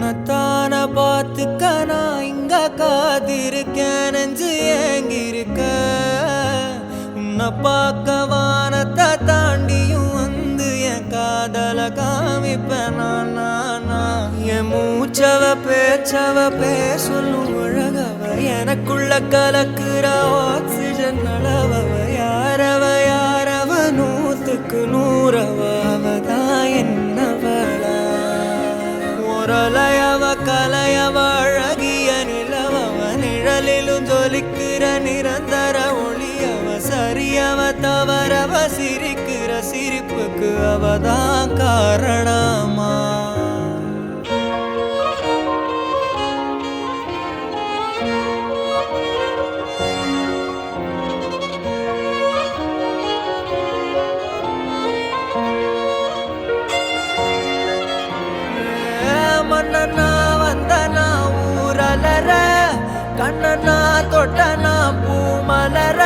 உன்னத்தான பார்த்துக்க நான் இங்க காதிருக்கேன் நெஞ்சு ஏங்கிருக்க உன்னை பார்க்க வானத்தை தாண்டியும் வந்து என் காதல காமிப்பேன் என் மூச்சவ பேச்சவ பேசலும் அழகவ எனக்குள்ள கலக்குற ஆக்சிஜன் அளவவ யாரவ நூத்துக்கு நூறவ அவதான் என்னவளா ஒரலையவ கலையவ அழகிய நிலவவ நிழலிலும் ஜொலிக்கிற நிரந்தர ஒளியவ சரியவ தவறவ சிரிக்கிற சிரிப்புக்கு அவதான் காரணமா மன்னனா வந்தனா ஊரலர கண்ணனா தொட்டனா பூமலர